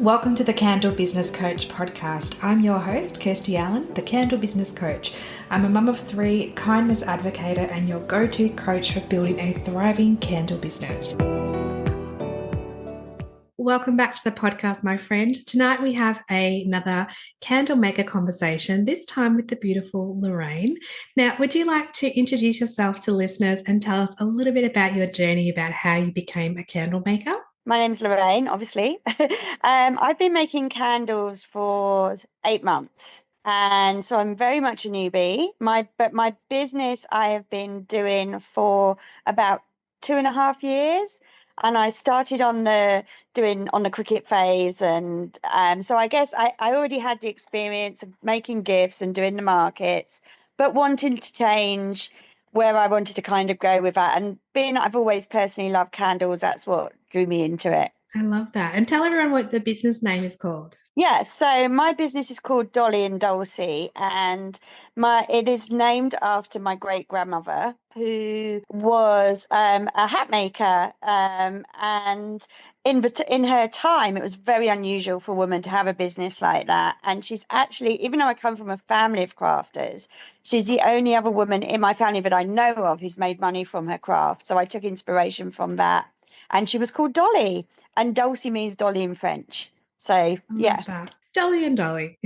Welcome to the Candle Business Coach podcast. I'm your host, Kirsty Allen, the Candle Business Coach. I'm a mum of three, kindness advocator, and your go-to coach for building a thriving candle business. Welcome back to the podcast, my friend. Tonight we have another candle maker conversation, this time with the beautiful Lorraine. Now, would you like to introduce yourself to listeners and tell us a little bit about your journey about how you became a candle maker? My name's Lorraine, obviously. I've been making candles for 8 months. And so I'm very much a newbie. But my business I have been doing for about 2.5 years. And I started on the cricket phase. And so I guess I already had the experience of making gifts and doing the markets, but wanting to change where I wanted to kind of go with that. And I've always personally loved candles, that's what drew me into it. I love that. And tell everyone what the business name is called. Yeah, so my business is called Dolly Dulcie, and it is named after my great grandmother, who was a hat maker, and in her time, it was very unusual for a woman to have a business like that. And she's actually, even though I come from a family of crafters, she's the only other woman in my family that I know of who's made money from her craft. So I took inspiration from that, and she was called Dolly, and Dulcie means Dolly in French. So, yeah. That. Dolly and Dolly.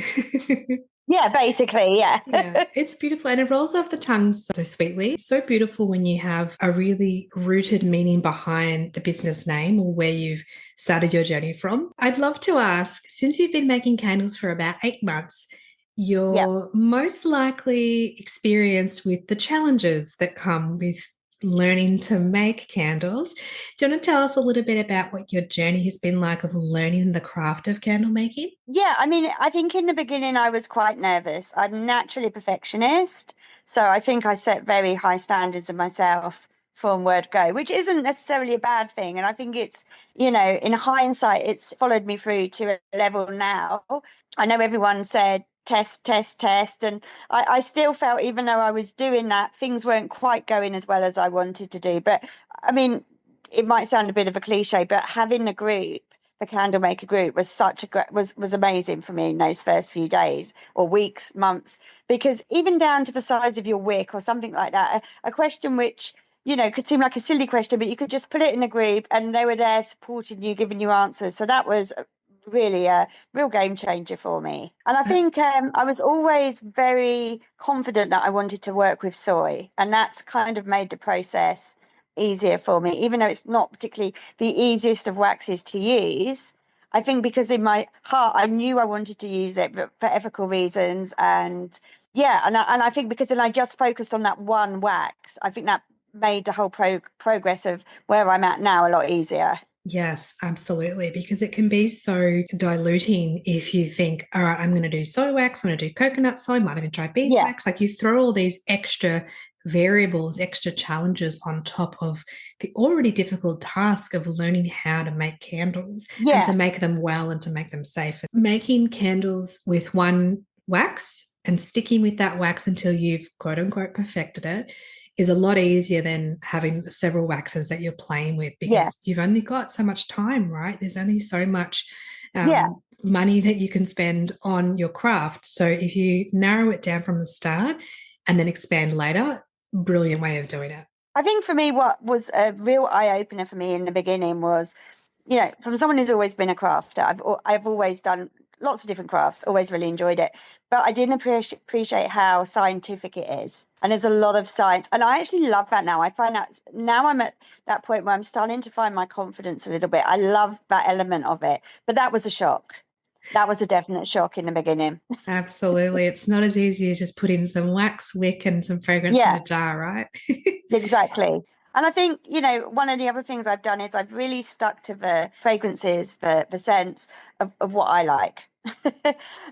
Yeah, basically, yeah. Yeah, it's beautiful and it rolls off the tongue so sweetly. It's so beautiful when you have a really rooted meaning behind the business name or where you've started your journey from. I'd love to ask, since you've been making candles for about 8 months, you're most likely experienced with the challenges that come with learning to make candles. Do you want to tell us a little bit about what your journey has been like of learning the craft of candle making? Yeah, I mean, I think in the beginning I was quite nervous. I'm naturally a perfectionist, so I think I set very high standards of myself from word go, which isn't necessarily a bad thing. And I think it's, in hindsight, it's followed me through to a level now. I know everyone said test, test, test. And I still felt, even though I was doing that, things weren't quite going as well as I wanted to do. But I mean, it might sound a bit of a cliche, but having a group, the candle maker group, was was amazing for me in those first few days or weeks, months, because even down to the size of your wick or something like that, a question which could seem like a silly question, but you could just put it in a group and they were there supporting you, giving you answers. So that was really a real game changer for me. And I think I was always very confident that I wanted to work with soy, and that's kind of made the process easier for me, even though it's not particularly the easiest of waxes to use. I think because in my heart I knew I wanted to use it, but for ethical reasons. And I think because then I just focused on that one wax, I think that made the whole progress of where I'm at now a lot easier. Yes, absolutely. Because it can be so diluting if you think, all right, I'm going to do soy wax, I'm going to do coconut soy, might even try beeswax. Like you throw all these extra variables, extra challenges on top of the already difficult task of learning how to make candles and to make them well and to make them safe. Making candles with one wax and sticking with that wax until you've quote unquote perfected it is a lot easier than having several waxes that you're playing with, because you've only got so much time, right? There's only so much money that you can spend on your craft. So if you narrow it down from the start and then expand later, brilliant way of doing it. I think for me, what was a real eye-opener for me in the beginning was, from someone who's always been a crafter, I've always done lots of different crafts, always really enjoyed it, but I didn't appreciate how scientific it is. And there's a lot of science, and I actually love that now. I find that now I'm at that point where I'm starting to find my confidence a little bit. I love that element of it, but that was a shock. That was a definite shock in the beginning. Absolutely. It's not as easy as just putting some wax, wick, and some fragrance in a jar, right? Exactly. And I think, one of the other things I've done is I've really stuck to the fragrances, the scents of what I like.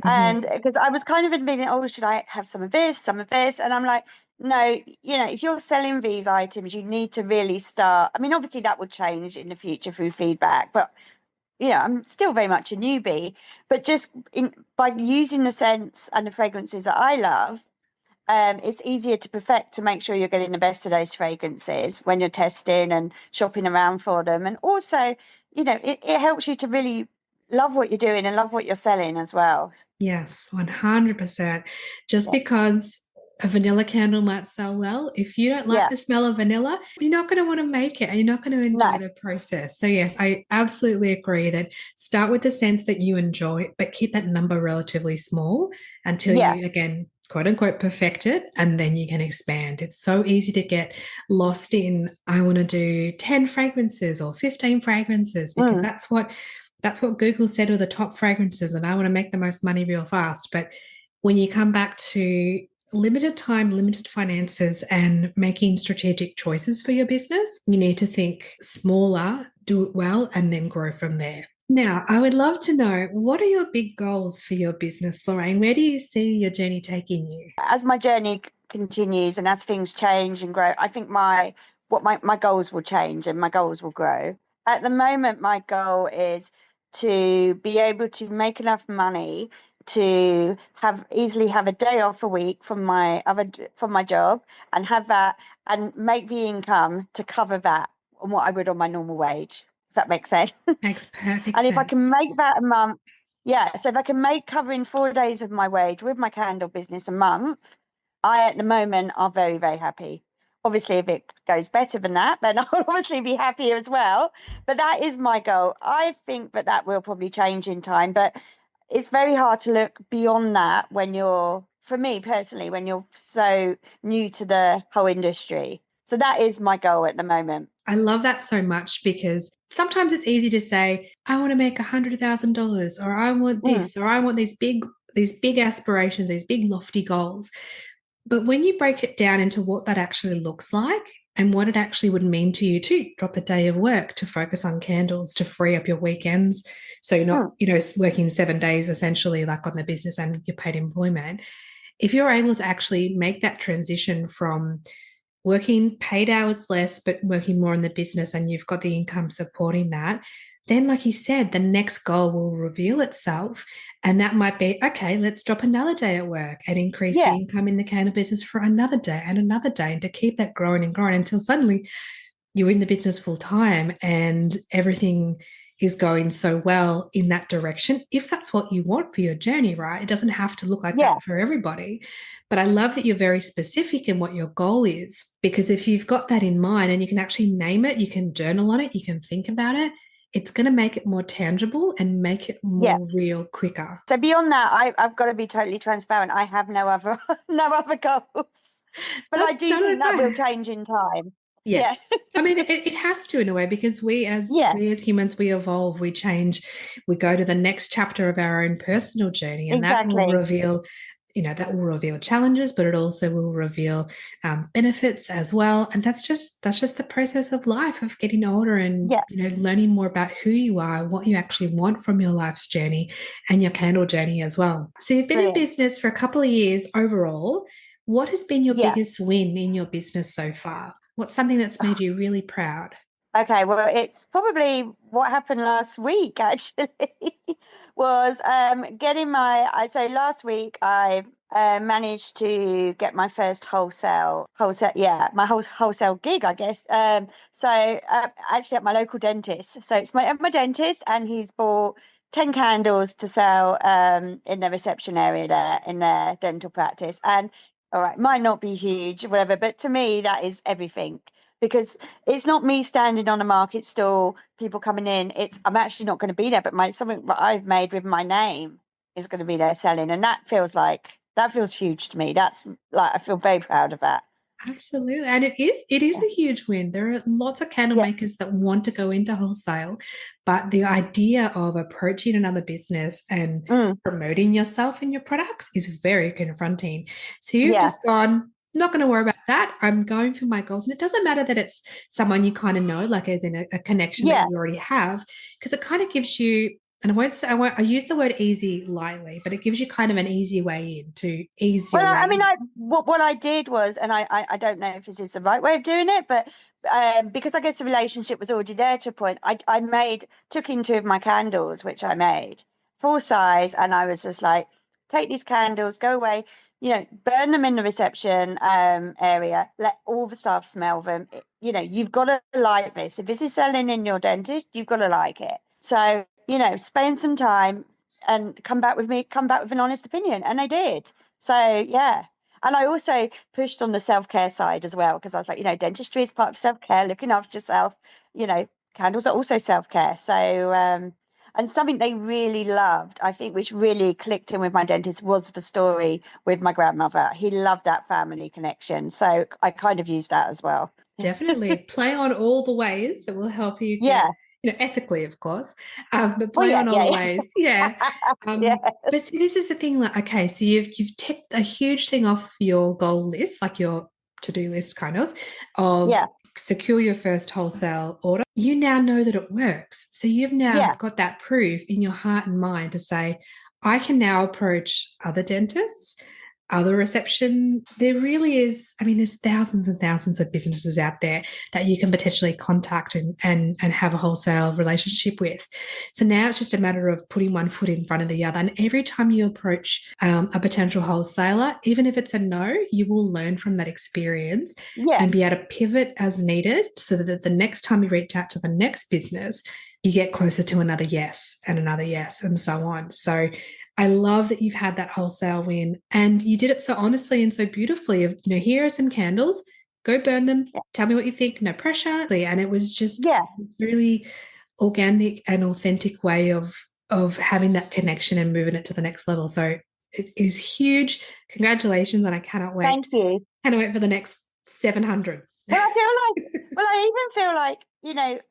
And because I was kind of admitting, oh, should I have some of this, some of this? And I'm like, no, if you're selling these items, you need to really start. I mean, obviously that would change in the future through feedback, but I'm still very much a newbie. But just by using the scents and the fragrances that I love, it's easier to perfect, to make sure you're getting the best of those fragrances when you're testing and shopping around for them. And also, it helps you to really love what you're doing and love what you're selling as well. Yes, 100%. Just Yeah. because a vanilla candle might sell well, if you don't like Yeah. the smell of vanilla, you're not going to want to make it and you're not going to enjoy No. the process. So, yes, I absolutely agree that start with the sense that you enjoy it, but keep that number relatively small until Yeah. you, again, quote unquote, perfect it, and then you can expand. It's so easy to get lost in, I want to do 10 fragrances or 15 fragrances because Mm. that's what Google said were the top fragrances, and I want to make the most money real fast. But when you come back to limited time, limited finances, and making strategic choices for your business, you need to think smaller, do it well, and then grow from there. Now, I would love to know, what are your big goals for your business, Lorraine? Where do you see your journey taking you? As my journey continues and as things change and grow, I think my goals will change and my goals will grow. At the moment, my goal is to be able to make enough money to have easily have a day off a week from my job and have that and make the income to cover that on what I would on my normal wage, if that makes sense. Makes perfect And if I sense. can make that a month, yeah, so if I can make covering 4 days of my wage with my candle business a month, I at the moment are very, very happy. Obviously, if it goes better than that, then I'll obviously be happier as well. But that is my goal. I think that will probably change in time, but it's very hard to look beyond that when you're, for me personally, when you're so new to the whole industry. So that is my goal at the moment. I love that so much because sometimes it's easy to say, I want to make $100,000 or I want Mm, this or I want these big aspirations, these big lofty goals. But when you break it down into what that actually looks like and what it actually would mean to you to drop a day of work, to focus on candles, to free up your weekends. So you're not, mm, working 7 days essentially like on the business and your paid employment. If you're able to actually make that transition from working paid hours less, but working more in the business, and you've got the income supporting that, then, like you said, the next goal will reveal itself. And that might be, okay, let's drop another day at work and increase the yeah, income in the candle business for another day and another day, and to keep that growing and growing until suddenly you're in the business full time and everything is going so well in that direction. If that's what you want for your journey, right? It doesn't have to look like yeah, that for everybody. But I love that you're very specific in what your goal is, because if you've got that in mind and you can actually name it, you can journal on it, you can think about it, it's going to make it more tangible and make it yeah. more real quicker. So beyond that, I've got to be totally transparent. I have no other no other goals. But I That's do totally think that will fine. change in time. Yeah. Yes. I mean, it has to in a way, because Yeah, we as humans, we evolve, we change, we go to the next chapter of our own personal journey, and exactly. that will reveal challenges, but it also will reveal benefits as well. And that's just the process of life, of getting older and Yeah, learning more about who you are, what you actually want from your life's journey, and your candle journey as well. So you've been in brilliant. business for a couple of years overall. What has been your Yeah. biggest win in your business so far? What's something that's made you really proud? Okay, well, it's probably what happened last week actually was getting so last week I managed to get my first wholesale, yeah, my wholesale gig, I guess. Actually at my local dentist. So it's at my dentist, and he's bought 10 candles to sell in the reception area there in their dental practice. And all right, might not be huge, whatever, but to me that is everything, because it's not me standing on a market stall, people coming in. It's I'm actually not going to be there, but my something that I've made with my name is going to be there selling, and that feels huge to me. That's like I feel very proud of that. Absolutely. And it is Yeah, a huge win. There are lots of candle yeah, makers that want to go into wholesale, but the idea of approaching another business and mm, promoting yourself and your products is very confronting. So you've yeah. just gone, not going to worry about that. I'm going for my goals. And it doesn't matter that it's someone you kind of know, like as in a connection that Yeah. you already have, because it kind of gives you, and I use the word easy lightly, but it gives you kind of an easy way in to ease Well, your I way mean, in. what I did was, and I don't know if this is the right way of doing it, but because I guess the relationship was already there to a point, took in two of my candles, which I made full size, and I was just like, take these candles, go away, burn them in the reception area, let all the staff smell them. You've got to like this. If this is selling in your dentist, you've got to like it. So spend some time and come back with an honest opinion. And they did. So, yeah. And I also pushed on the self-care side as well, because I was like, dentistry is part of self-care, looking after yourself, you know, candles are also self-care. So, and something they really loved, I think, which really clicked in with my dentist was the story with my grandmother. He loved that family connection. So I kind of used that as well. Definitely play on all the ways that will help you Yeah. get, ethically, of course, but Well, play yeah, on all yeah, the yeah. ways. Yeah. Yeah, But see, this is the thing, like, okay, so you've ticked a huge thing off your goal list, like your to-do list kind of yeah, secure your first wholesale order. You now know that it works. So you've now yeah, got that proof in your heart and mind to say, I can now approach other dentists, other reception. There really is, I mean, there's thousands and thousands of businesses out there that you can potentially contact and have a wholesale relationship with. So now it's just a matter of putting one foot in front of the other. And every time you approach a potential wholesaler, even if it's a no, you will learn from that experience yeah, and be able to pivot as needed so that the next time you reach out to the next business, you get closer to another yes and so on. So I love that you've had that wholesale win and you did it so honestly and so beautifully. Here are some candles, go burn them, yeah, tell me what you think, no pressure. And it was just yeah. really organic and authentic way of having that connection and moving it to the next level. So it is huge. Congratulations, and I cannot wait. Thank you. Cannot wait for the next 700. Well, I even feel like,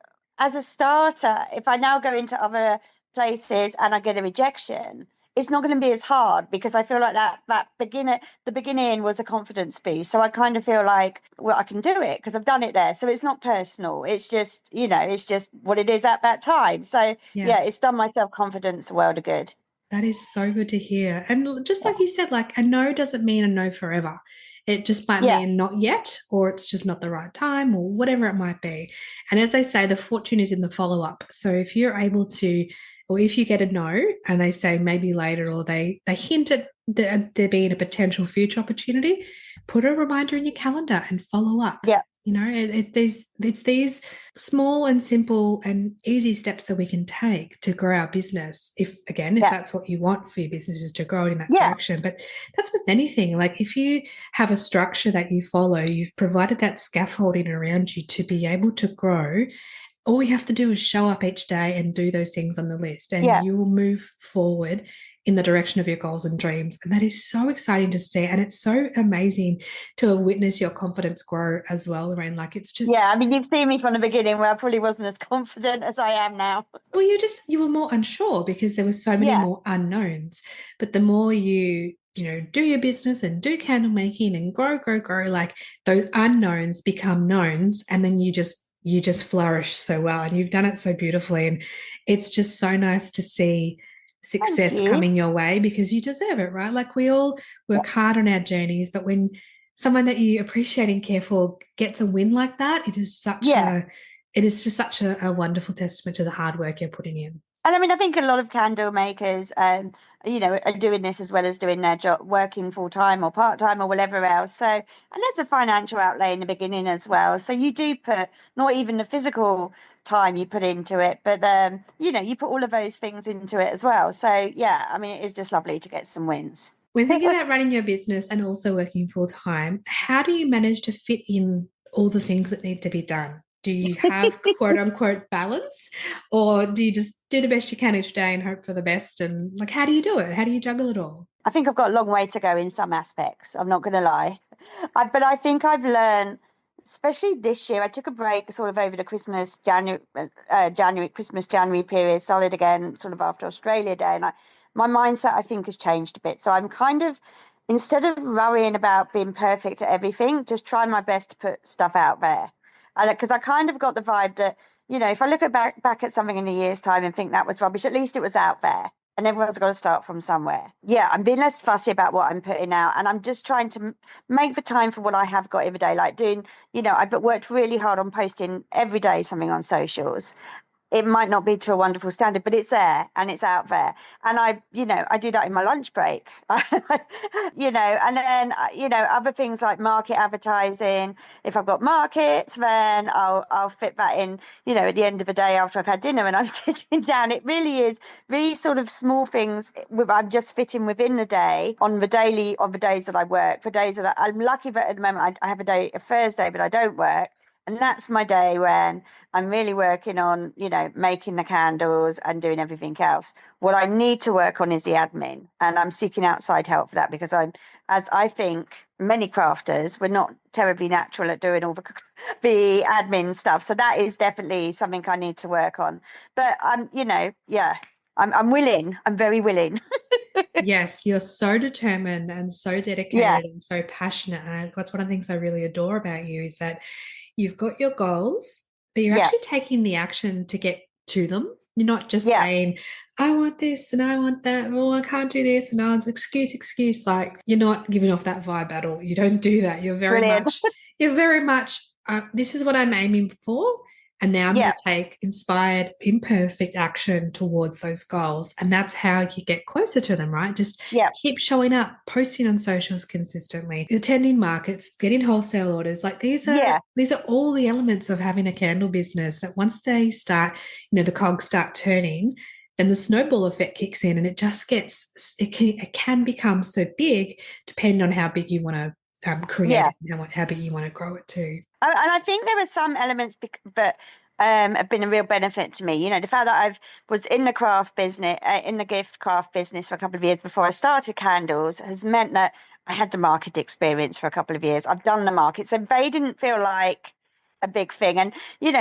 as a starter, if I now go into other places and I get a rejection, it's not going to be as hard because I feel like the beginning was a confidence boost. So I kind of feel like, well, I can do it because I've done it there. So it's not personal. It's just, it's just what it is at that time. So yeah, it's Yes. done my self-confidence a world of good. That is so good to hear. And just Yeah. like you said, like a no doesn't mean a no forever. It just might Yeah. mean not yet, or it's just not the right time, or whatever it might be. And as they say, the fortune is in the follow up. So if you're able to, or if you get a no and they say maybe later, or they hint at there being a potential future opportunity, put a reminder in your calendar and follow up. Yeah. It's these small and simple and easy steps that we can take to grow our business. If Yeah. that's what you want for your business is to grow in that Yeah. direction. But that's with anything. Like if you have a structure that you follow, you've provided that scaffolding around you to be able to grow. All you have to do is show up each day and do those things on the list, and Yeah. you will move forward in the direction of your goals and dreams. And that is so exciting to see. And it's so amazing to witness your confidence grow as well, Lorraine. Like it's just, Yeah. I mean, you've seen me from the beginning where I probably wasn't as confident as I am now. well, you were more unsure because there were so many Yeah. more unknowns. But the more you do your business and do candle making and grow, like those unknowns become knowns, and then you just flourish so well, and you've done it so beautifully. And it's just so nice to see Thank success you. coming your way because you deserve it, right? Like we all Yeah. work hard on our journeys, but when someone that you appreciate and care for gets a win like that, Yeah. it is just such a wonderful testament to the hard work you're putting in. And I mean, I think a lot of candle makers, are doing this as well as doing their job, working full time or part time or whatever else. So, and there's a financial outlay in the beginning as well. So you do put not even the physical time you put into it, but you put all of those things into it as well. So yeah, I mean, it is just lovely to get some wins. When thinking about running your business and also working full time, how do you manage to fit in all the things that need to be done? Do you have quote unquote balance, or do you just do the best you can each day and hope for the best? And like, how do you do it? How do you juggle it all? I think I've got a long way to go in some aspects. I'm not going to lie. But I think I've learned, especially this year, I took a break sort of over the Christmas, January period, solid again, sort of after Australia Day. And my mindset, I think, has changed a bit. So I'm kind of, instead of worrying about being perfect at everything, just try my best to put stuff out there. Because I kind of got the vibe that, if I look back at something in a year's time and think that was rubbish, at least it was out there and everyone's got to start from somewhere. Yeah, I'm being less fussy about what I'm putting out, and I'm just trying to make the time for what I have got every day. Like doing, I've worked really hard on posting every day something on socials, it might not be to a wonderful standard, but it's there and it's out there. And I do that in my lunch break, and then, other things like market advertising. If I've got markets, then I'll fit that in, at the end of the day after I've had dinner and I'm sitting down. It really is these sort of small things I'm just fitting within the day on the days that I work. For days that I'm lucky that at the moment I have a Thursday, but I don't work. And that's my day when I'm really working on, making the candles and doing everything else. What I need to work on is the admin, and I'm seeking outside help for that because as I think many crafters, we're not terribly natural at doing all the admin stuff. So that is definitely something I need to work on. But I'm willing. I'm very willing. Yes, you're so determined and so Yeah, dedicated and so passionate. And that's one of the things I really adore about you is that you've got your goals, but you're yeah, actually taking the action to get to them. You're not just yeah. saying, I want this and I want that. Oh, I can't do this. And oh, it's excuse. Like you're not giving off that vibe at all. You don't do that. Brilliant. You're very much, this is what I'm aiming for. And now I'm going Yeah, to take inspired, imperfect action towards those goals. And that's how you get closer to them, right? Just yeah, keep showing up, posting on socials consistently, attending markets, getting wholesale orders. Like yeah. these are all the elements of having a candle business that once they start, the cogs start turning, then the snowball effect kicks in and it just it can become so big depending on how big you want to create Yeah. it and how big you want to grow it to. And I think there are some elements that have been a real benefit to me. The fact that I was in the craft business, in the gift craft business for a couple of years before I started candles has meant that I had the market experience for a couple of years. I've done the market. So they didn't feel like a big thing. And,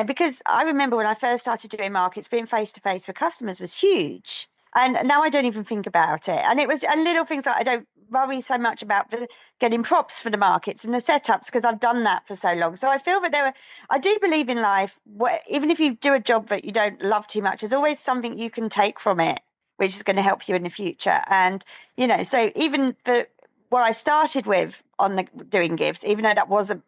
because I remember when I first started doing markets, being face to face with customers was huge. And now I don't even think about it. And it was and little things like I don't worry so much about getting props for the markets and the setups because I've done that for so long. So I feel that I do believe in life, even if you do a job that you don't love too much, there's always something you can take from it, which is going to help you in the future. And, so even for what I started with on the doing gifts, even though that wasn't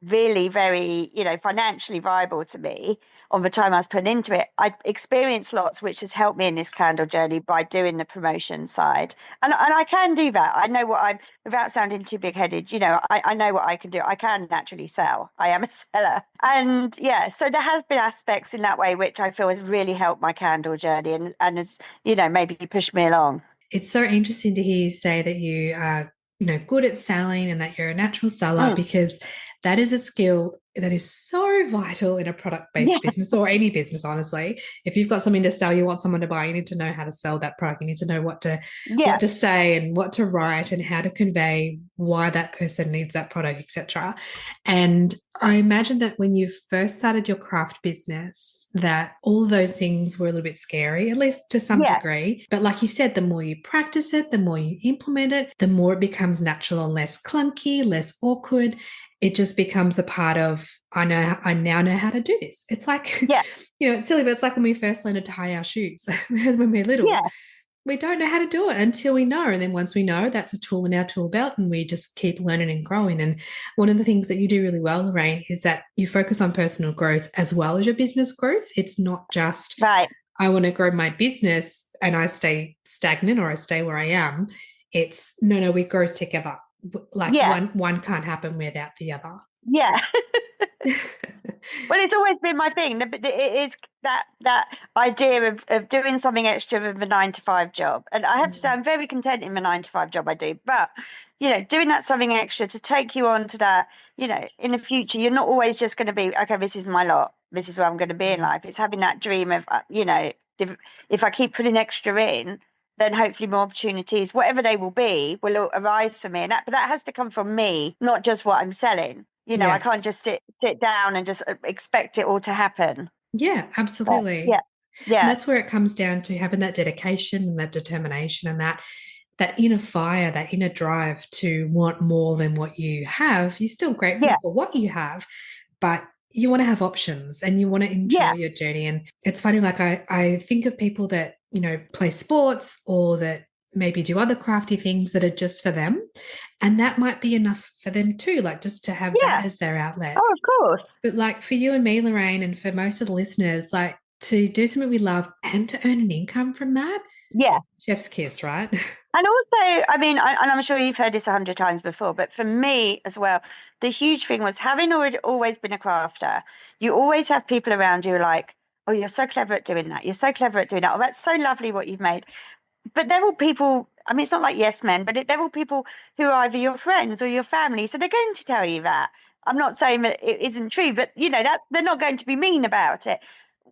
really very, financially viable to me on the time I was putting into it. I experienced lots, which has helped me in this candle journey by doing the promotion side. And I can do that. I know without sounding too big headed, I know what I can do. I can naturally sell. I am a seller. And yeah, so there has been aspects in that way, which I feel has really helped my candle journey and has, maybe pushed me along. It's so interesting to hear you say that you are, good at selling and that you're a natural seller Mm, because that is a skill that is so vital in a product-based yeah, business or any business, honestly. If you've got something to sell, you want someone to buy, you need to know how to sell that product. You need to know what yeah, to say and what to write and how to convey why that person needs that product, etc. And I imagine that when you first started your craft business, that all of those things were a little bit scary, at least to some yeah, degree. But like you said, the more you practice it, the more you implement it, the more it becomes natural and less clunky, less awkward. It just becomes a part of, I now know how to do this. It's like, yeah, it's silly, but it's like when we first learned to tie our shoes when we're little. yeah, We don't know how to do it until we know. And then once we know, that's a tool in our tool belt and we just keep learning and growing. And one of the things that you do really well, Lorraine, is that you focus on personal growth as well as your business growth. It's not just, right. I want to grow my business and I stay stagnant or I stay where I am. It's no, we grow together. Like Yeah, one can't happen without the other. yeah. Well, it's always been my thing. It is that idea of doing something extra than the 9 to 5 job. And I have to say, I'm very content in the 9 to 5 job I do. But, doing that something extra to take you on to that, in the future, you're not always just going to be, okay, this is my lot. This is where I'm going to be in life. It's having that dream of, if I keep putting extra in, then hopefully more opportunities, whatever they will be, will arise for me. But that has to come from me, not just what I'm selling. I can't Yes. just sit down and just expect it all to happen. Yeah, But absolutely. yeah, And yeah, that's where it comes down to having that dedication and that determination and that inner fire, that inner drive to want more than what you have. You're still grateful yeah, for what you have, but you want to have options and you want to enjoy yeah, your journey. And it's funny, like I think of people that, play sports or that maybe do other crafty things that are just for them. And that might be enough for them too, like just to have that Yeah. as their outlet. Oh, of course. But like for you and me, Lorraine, and for most of the listeners, like to do something we love and to earn an income from that, Yeah. chef's kiss, right? And also, I mean, and I'm sure you've heard this 100 times before, but for me as well, the huge thing was having always been a crafter. You always have people around you like, oh, you're so clever at doing that. You're so clever at doing that. Oh, that's so lovely what you've made. But they're all people, I mean, it's not like yes men, but they're all people who are either your friends or your family. So they're going to tell you that. I'm not saying that it isn't true, but that they're not going to be mean about it.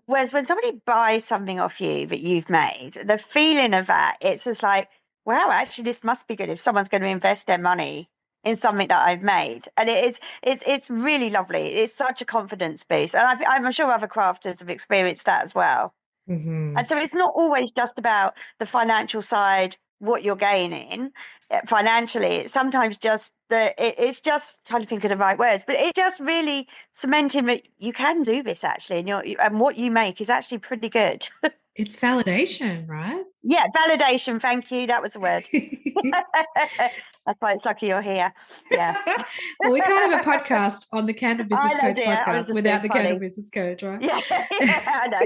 Whereas when somebody buys something off you that you've made, the feeling of that, it's just like, wow, actually, this must be good if someone's going to invest their money in something that I've made. And it's really lovely. It's such a confidence boost. And I'm sure other crafters have experienced that as well. Mm-hmm. And so it's not always just about the financial side, what you're gaining financially. It's sometimes just it's just trying to think of the right words, but it's just really cementing that you can do this actually, and what you make is actually pretty good. It's validation, right? Yeah, validation. Thank you. That was the word. That's why it's lucky you're here. Yeah. Well, we can't have a podcast on the Candle I Business know, Coach dear. I was podcast just without being the Candle funny. Business Coach, right? Yeah, yeah, I know.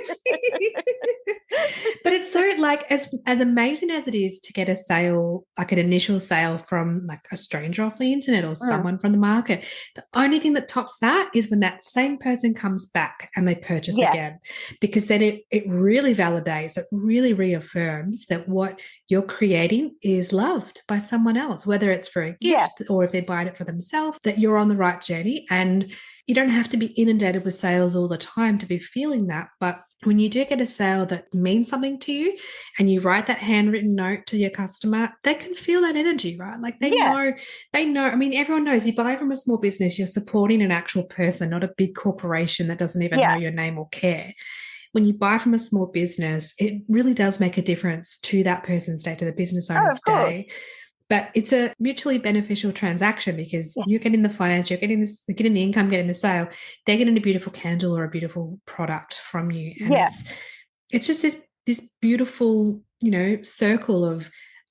But it's so like as amazing as it is to get a sale, like an initial sale from like a stranger off the internet or Mm, someone from the market, the only thing that tops that is when that same person comes back and they purchase yeah, again, because then it really validates, it really reaffirms that what you're creating is loved by someone else, whether it's for a yeah, gift or if they're buying it for themselves, that you're on the right journey. And you don't have to be inundated with sales all the time to be feeling that. But when you do get a sale that means something to you and you write that handwritten note to your customer, they can feel that energy, right? Like yeah, they know. I mean, everyone knows you buy from a small business, you're supporting an actual person, not a big corporation that doesn't even know yeah. your name or care. When you buy from a small business, it really does make a difference to that person's day, to the business Oh, owner's of course. day. But it's a mutually beneficial transaction because Yeah, you're getting the finance, you're getting this, you're getting the income, getting the sale. They're getting a beautiful candle or a beautiful product from you, and yeah. it's just this beautiful, circle of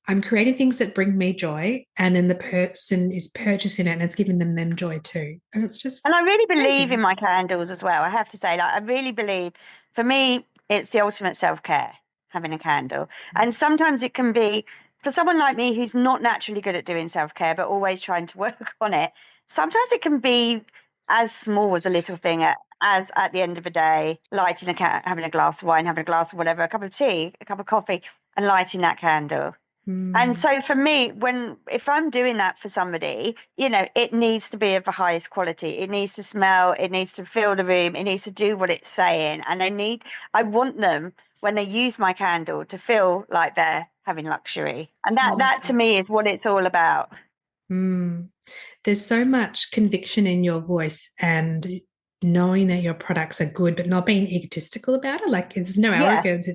I'm creating things that bring me joy, and then the person is purchasing it, and it's giving them joy too, and it's just And I really believe in amazing. my candles as well. I have to say, like, I really believe for me, it's the ultimate self care, having a candle. And sometimes it can be for someone like me who's not naturally good at doing self care, but always trying to work on it. Sometimes it can be as small as a little thing as at the end of the day, lighting having a glass of wine, having a glass of whatever, a cup of tea, a cup of coffee, and lighting that candle. And Mm, so for me, if I'm doing that for somebody, it needs to be of the highest quality. It needs to smell, it needs to fill the room, it needs to do what it's saying. And I want them when they use my candle to feel like they're having luxury. And I love that to that. me is what it's all about. Mm. There's so much conviction in your voice and knowing that your products are good, but not being egotistical about it. Like it's no Yeah. arrogance.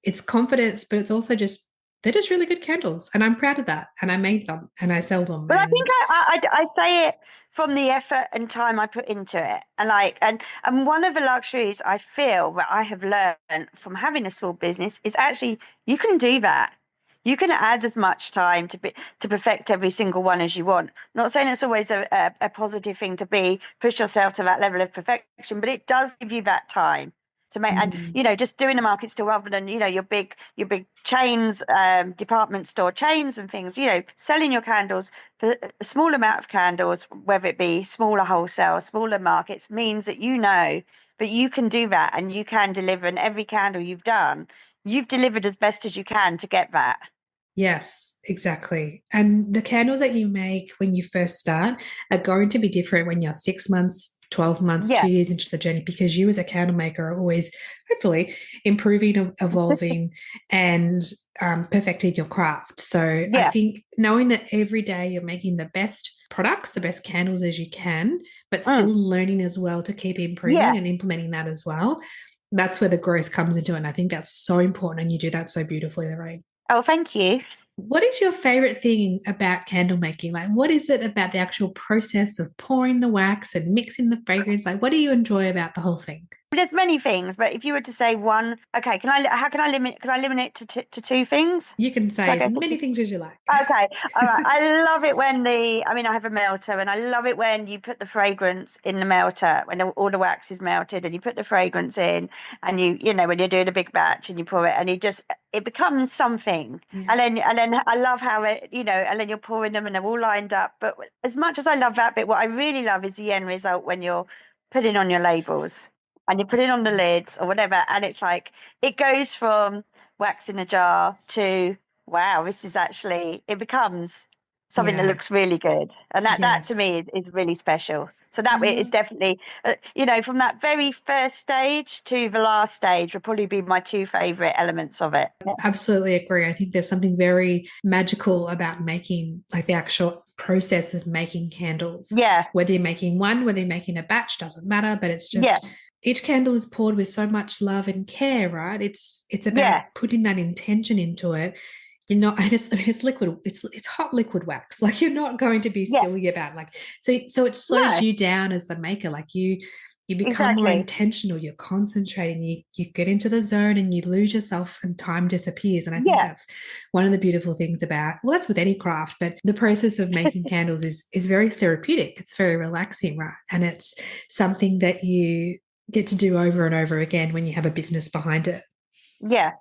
It's confidence, but it's also just, they're just really good candles. And I'm proud of that. And I made them and I sell them. But I think And I say it from the effort and time I put into it. And one of the luxuries I feel that I have learned from having a small business is actually you can do that. You can add as much time to perfect every single one as you want. Not saying it's always a positive thing to push yourself to that level of perfection, but it does give you that time to make. And mm, just doing a market store rather than your big chains, department store chains and things. Selling your candles for a small amount of candles, whether it be smaller wholesale, smaller markets, means that that you can do that and you can deliver. And every candle you've delivered as best as you can to get that. yes, exactly. And the candles that you make when you first start are going to be different when you're 6 months, 12 months, Yeah, 2 years into the journey, because you as a candle maker are always hopefully improving, evolving, and perfecting your craft. So I yeah, think knowing that every day you're making the best products, the best candles as you can, but still mm, learning as well to keep yeah. improving and implementing that as well. That's where the growth comes into it. And I think that's so important. And you do that so beautifully, Lorraine. Oh, thank you. What is your favorite thing about candle making? Like, what is it about the actual process of pouring the wax and mixing the fragrance? Like, what do you enjoy about the whole thing? There's many things, but if you were to say one, okay, how can I limit it to two things? You can say Like as I many said, things as you like. okay, all right. I love it when I mean, I have a melter, and I love it when you put the fragrance in the melter, when all the wax is melted, and you put the fragrance in, and when you're doing a big batch, and you pour it, and it becomes something. Yeah. And then I love how and then you're pouring them, and they're all lined up. But as much as I love that bit, what I really love is the end result when you're putting on your labels and you put it on the lids or whatever, and it's like it goes from wax in a jar to wow, this is actually, it becomes something that Yeah. looks really good. And that to Yes. me is really special. So that I way is love definitely, from that very first stage to the last stage would probably be my two favorite elements of it. Absolutely agree. I think there's something very magical about making, like the actual process of making candles. Yeah, Whether you're making one, whether you're making a batch, doesn't matter, but it's yeah, just each candle is poured with so much love and care, right? It's about yeah, putting that intention into it. You're not, and it's liquid, it's hot liquid wax. Like you're not going to be yeah. silly about like so it slows No, you down as the maker. Like you become more exactly. intentional, you're concentrating, you get into the zone and you lose yourself and time disappears. And I think Yeah, that's one of the beautiful things about, well, that's with any craft, but the process of making candles is very therapeutic. It's very relaxing, right? And it's something that you get to do over and over again when you have a business behind it. yeah.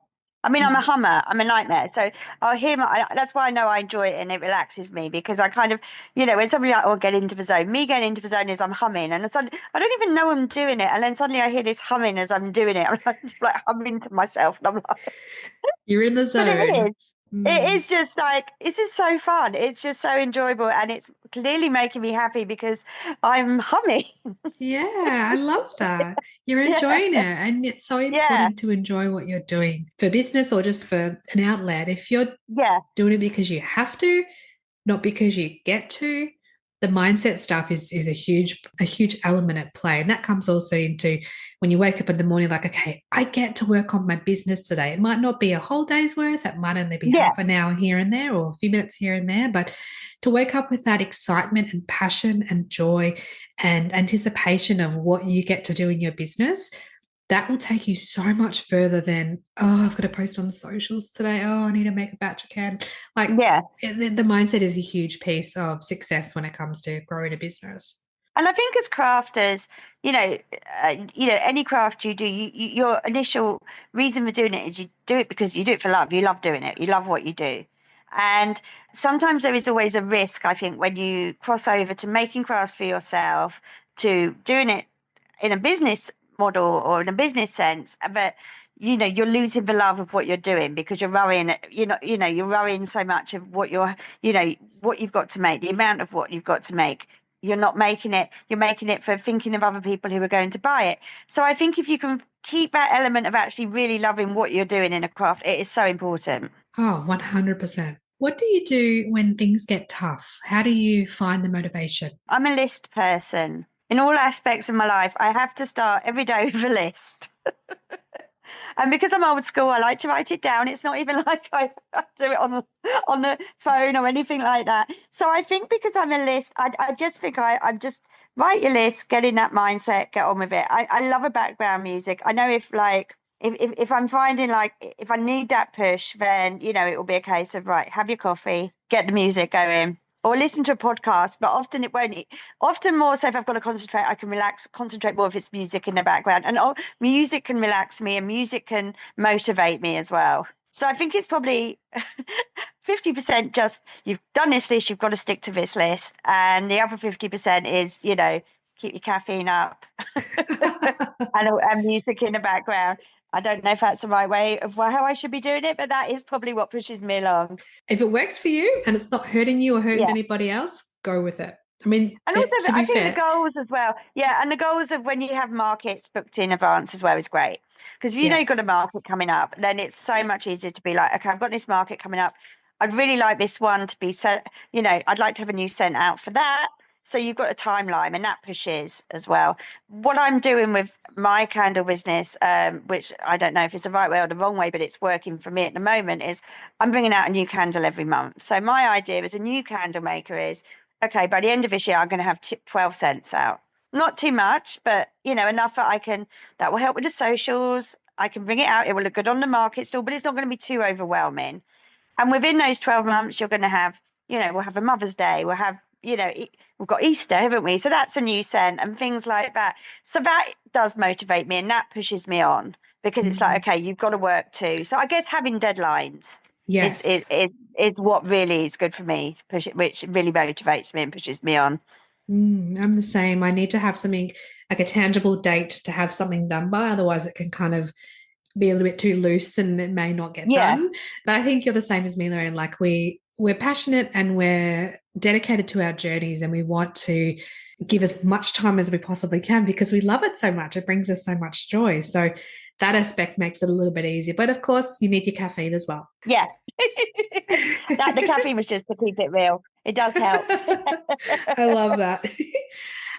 I mean, I'm a Mm. hummer. I'm a nightmare. So I'll hear that's why I know I enjoy it and it relaxes me because I kind of, when somebody like, oh, get into the zone. Me getting into the zone is I'm humming and suddenly I don't even know I'm doing it. And then suddenly I hear this humming as I'm doing it. I'm just like humming to myself. And I'm like, You're in the but it zone. is. It Mm. is just like, it's just so fun. It's just so enjoyable. And it's clearly making me happy because I'm humming. Yeah, I love that. You're Yeah. enjoying it. And it's so Yeah. important to enjoy what you're doing for business or just for an outlet. If you're Yeah. doing it because you have to, not because you get to, the mindset stuff is a huge element at play. And that comes also into when you wake up in the morning, like, okay, I get to work on my business today. It might not be a whole day's worth, it might only be Yeah. half an hour here and there or a few minutes here and there, but to wake up with that excitement and passion and joy and anticipation of what you get to do in your business, that will take you so much further than, oh, I've got to post on socials today. Oh, I need to make a batch of can. Like Yeah. the mindset is a huge piece of success when it comes to growing a business. And I think as crafters, any craft you do, your initial reason for doing it is you do it because you do it for love. You love doing it. You love what you do. And sometimes there is always a risk, I think, when you cross over to making crafts for yourself, to doing it in a business model or in a business sense, but you're losing the love of what you're doing because you're worrying, you're worrying so much of what you've got to make, the amount of what you've got to make. You're not making it, you're making it for thinking of other people who are going to buy it. So I think if you can keep that element of actually really loving what you're doing in a craft, it is so important. Oh, 100%. What do you do when things get tough? How do you find the motivation? I'm a list person. In all aspects of my life, I have to start every day with a list. And because I'm old school, I like to write it down. It's not even like I do it on the phone or anything like that. So I think because I'm a list, I just think I'm just write your list, get in that mindset, get on with it. I love a background music. I know if I'm finding like if I need that push, then it will be a case of right, have your coffee, get the music going, or listen to a podcast. But often it won't. Often more so if I've got to concentrate, I can concentrate more if it's music in the background. And music can relax me and music can motivate me as well. So I think it's probably 50% just you've done this list, you've got to stick to this list. And the other 50% is, keep your caffeine up and music in the background. I don't know if that's the right way of how I should be doing it, but that is probably what pushes me along. If it works for you and it's not hurting you or hurting Yeah. anybody else, go with it. I mean, And also, to I be think the fair, goals as well. Yeah, and the goals of when you have markets booked in advance as well is great. Because if you know you've got a yes. market coming up, then it's so much easier to be like, okay, I've got this market coming up. I'd really like this one to be sent, I'd like to have a new scent out for that. So you've got a timeline and that pushes as well. What I'm doing with my candle business, which I don't know if it's the right way or the wrong way, but it's working for me at the moment, is I'm bringing out a new candle every month. So my idea as a new candle maker is okay, by the end of this year, I'm going to have 12 cents out. not too much, but enough that will help with the socials. I can bring it out. It will look good on the market still, but it's not going to be too overwhelming. And within those 12 months, you're going to have, we'll have a Mother's Day, we'll have, we've got Easter, haven't we? So that's a new scent and things like that. So that does motivate me and that pushes me on because it's like, okay, you've got to work too. So I guess having deadlines Yes. is what really is good for me, which really motivates me and pushes me on. I'm the same. I need to have something like a tangible date to have something done by. Otherwise, it can kind of be a little bit too loose and it may not get Yeah. done. But I think you're the same as me, Lorraine. Like we're passionate and we're dedicated to our journeys and we want to give as much time as we possibly can because we love it so much. It brings us so much joy. So that aspect makes it a little bit easier. But of course, you need your caffeine as well. Yeah. The caffeine was just to keep it real. It does help. I love that.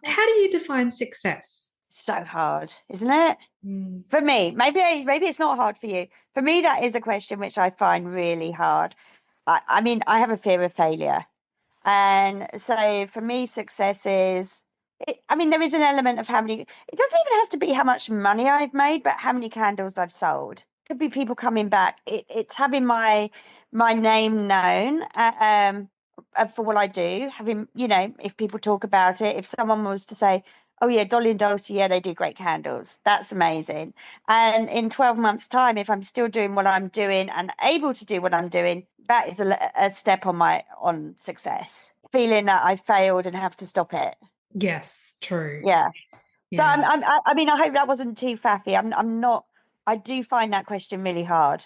How do you define success? So hard, isn't it? Mm. For me, maybe it's not hard for you. For me, that is a question which I find really hard. I mean, I have a fear of failure. And so for me, success is, I mean, there is an element of how many, it doesn't even have to be how much money I've made, but how many candles I've sold. Could be people coming back. It's having my name known for what I do. Having, if people talk about it, if someone was to say, oh yeah, Dolly and Dulcie, yeah, they do great candles. That's amazing. And in 12 months' time, if I'm still doing what I'm doing and able to do what I'm doing, that is a step on success. Feeling that I failed and have to stop it. Yes, true. Yeah. So Yeah. I mean, I hope that wasn't too faffy. I'm not. I do find that question really hard.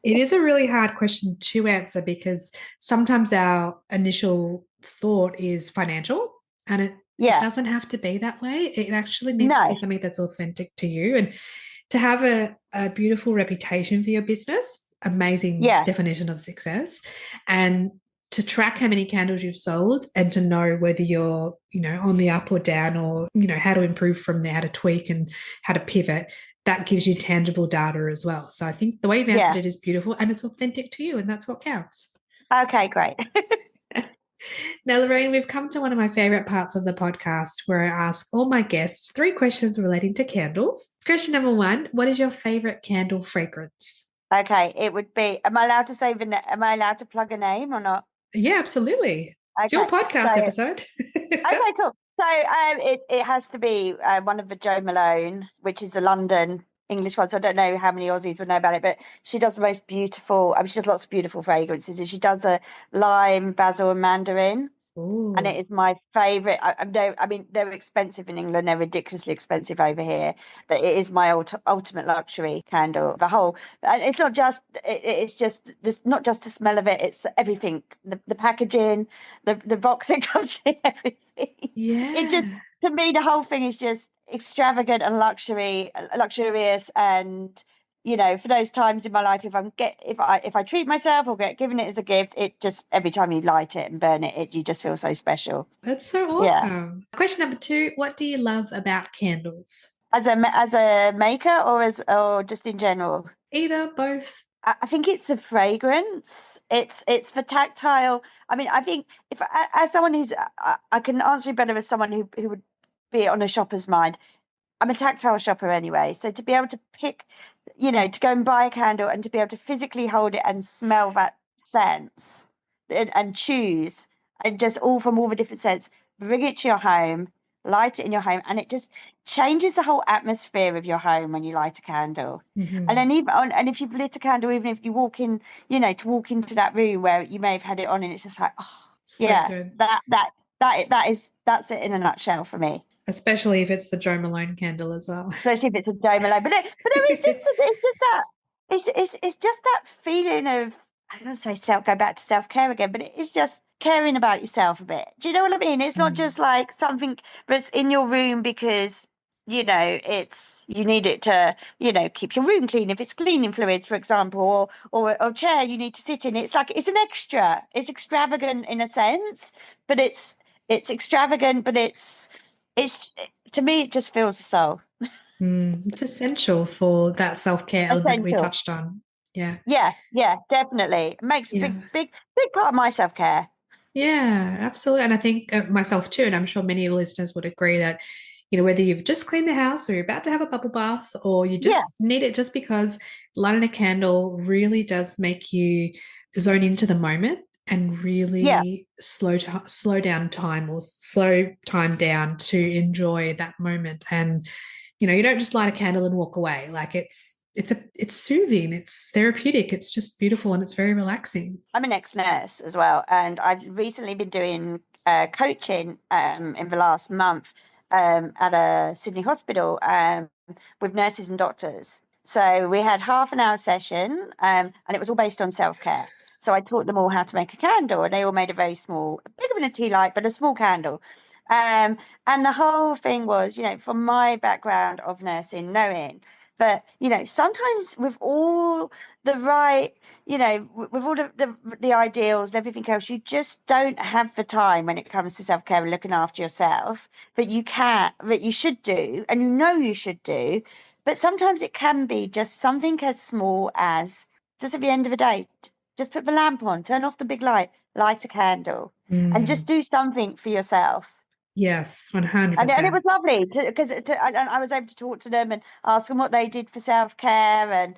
It is a really hard question to answer because sometimes our initial thought is financial and it Yeah. doesn't have to be that way. It actually needs to No. be something that's authentic to you and to have a beautiful reputation for your business, amazing Yeah. definition of success. And to track how many candles you've sold and to know whether you're, on the up or down or, how to improve from there, how to tweak and how to pivot, that gives you tangible data as well. So I think the way you've answered Yeah. it is beautiful and it's authentic to you and that's what counts. Okay, great. Now, Lorraine, we've come to one of my favorite parts of the podcast where I ask all my guests 3 questions relating to candles. Question number 1, what is your favorite candle fragrance? Okay, it would be. Am I allowed to say am I allowed to plug a name or not? Yeah, absolutely. It's your Okay, so podcast episode. okay, cool. So it has to be one of the Jo Malone, which is a London English one. So I don't know how many Aussies would know about it, but she does the most beautiful. I mean, she does lots of beautiful fragrances, and she does a lime, basil, and mandarin. And it Ooh. is my favorite. I mean, they're expensive in England. They're ridiculously expensive over here. But it is my ultimate luxury candle. The whole, and it's not just. It's just not just the smell of it. It's everything. The packaging, the box it comes in, everything. It just, Yeah. to me, the whole thing is just extravagant and luxurious, and for those times in my life, if I treat myself or get given it as a gift, it just, every time you light it and burn it, you just feel so special. That's so Yeah. awesome. Question number 2, what do you love about candles? As a maker or just in general? Either, both. I think it's the fragrance. It's the tactile. I mean, I think if as someone I can answer you better as someone who would be on a shopper's mind. I'm a tactile shopper anyway, so to be able to pick, to go and buy a candle and to be able to physically hold it and smell that sense and choose, and just all from all the different scents, bring it to your home, light it in your home, and it just changes the whole atmosphere of your home when you light a candle. And Mm-hmm. then and if you've lit a candle, even if you walk in, to walk into that room where you may have had it on, and it's just like, oh So yeah, good. that's it in a nutshell for me. Especially if it's the Jo Malone candle as well. Especially if it's a dome alone. But there is just it's just that it's just that feeling of, I don't want to say go back to self-care again, but it is just caring about yourself a bit. Do you know what I mean? It's not Mm. just like something that's in your room because it's, you need it to, keep your room clean if it's cleaning fluids, for example, or a chair you need to sit in. It's like it's an extra. It's extravagant in a sense, but it's extravagant, but it's to me, it just fills the soul. It's essential for that self-care element we Essential. touched on. Yeah. Yeah, yeah, definitely. It makes a Yeah. big part of my self-care. Yeah, absolutely. And I think myself too, and I'm sure many of the listeners would agree that whether you've just cleaned the house or you're about to have a bubble bath or you Yeah, just need it, just because lighting a candle really does make you zone into the moment and yeah. really slow down time, or slow time down to enjoy that moment. And you don't just light a candle and walk away. Like it's soothing, it's therapeutic, it's just beautiful, and it's very relaxing. I'm an ex-nurse as well, and I've recently been doing coaching in the last month at a Sydney hospital with nurses and doctors. So we had half an hour session, and it was all based on self-care. So I taught them all how to make a candle, and they all made a very small, bigger than a tea light, but a small candle. And the whole thing was, from my background of nursing, knowing that, sometimes with all the right, with all the ideals and everything else, you just don't have the time when it comes to self-care and looking after yourself. But you should do, and you should do. But sometimes it can be just something as small as, just at the end of the day, just put the lamp on, turn off the big light, light a candle, and just do something for yourself. Yes, And it 100%. was lovely because I was able to talk to them and ask them what they did for self-care, and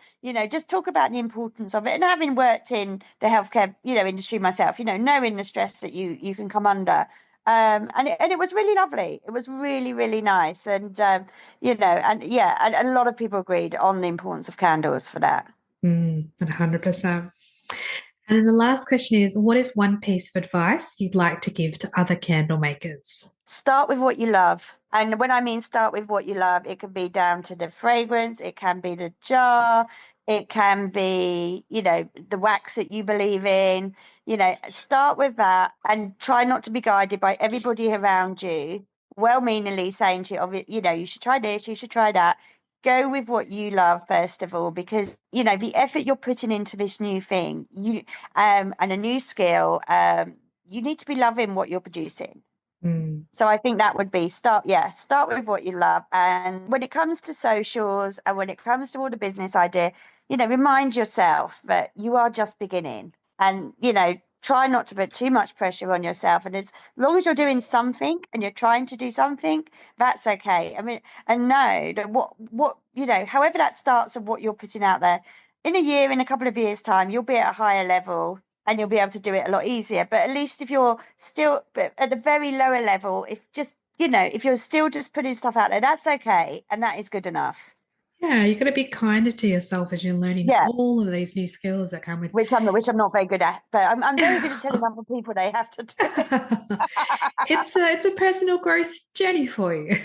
just talk about the importance of it. And having worked in the healthcare industry myself, knowing the stress that you can come under, and it was really lovely. It was really, really nice. And and yeah, and a lot of people agreed on the importance of candles for that. 100%. And then the last question is, what is one piece of advice you'd like to give to other candle makers? Start with what you love. And when I mean start with what you love, it can be down to the fragrance, it can be the jar, it can be, the wax that you believe in. Start with that and try not to be guided by everybody around you, well-meaningly saying to you, you should try this, you should try that. Go with what you love first of all, because the effort you're putting into this new thing, and a new skill, you need to be loving what you're producing. Mm, So I think that would be start with what you love. And when it comes to socials and when it comes to all the business idea, remind yourself that you are just beginning, and, try not to put too much pressure on yourself. And as long as you're doing something and you're trying to do something, that's okay. I mean, and know that however that starts of what you're putting out there, in a year, in a couple of years' time, you'll be at a higher level and you'll be able to do it a lot easier. But at least if you're still at a very lower level, if you're still just putting stuff out there, that's okay. And that is good enough. yeah, you've got to be kinder to yourself as you're learning Yeah. all of these new skills that come with. Which I'm not very good at, but I'm very good at telling other people they have to do it. It's a personal growth journey for you.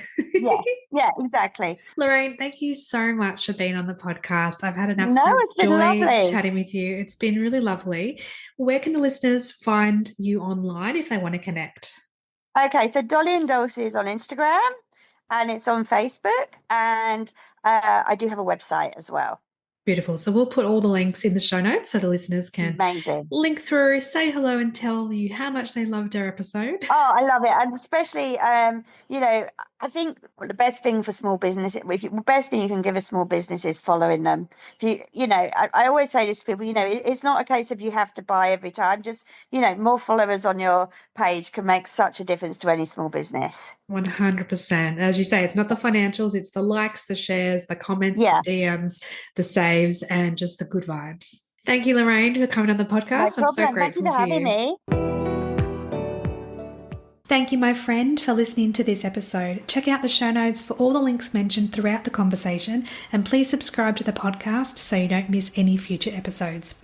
Yeah, exactly. Lorraine, thank you so much for being on the podcast. I've had an No, absolute it's been joy lovely. chatting with you. It's been really lovely. Where can the listeners find you online if they want to connect? Okay, so Dolly and Dulcie is on Instagram and it's on Facebook, and I do have a website as well. Beautiful. So we'll put all the links in the show notes so the listeners can Amazing. link through, say hello, and tell you how much they loved our episode. Oh, I love it. And especially, I think the best thing for small business, the best thing you can give a small business is following them. If I always say this to people, it's not a case of you have to buy every time. Just, more followers on your page can make such a difference to any small business. 100%. As you say, it's not the financials, it's the likes, the shares, the comments, Yeah, the DMs, the saves, and just the good vibes. Thank you, Lorraine, for coming on the no podcast. I'm so problem. Thank you grateful for for having you. me. Thank you, my friend, for listening to this episode. Check out the show notes for all the links mentioned throughout the conversation, and please subscribe to the podcast so you don't miss any future episodes.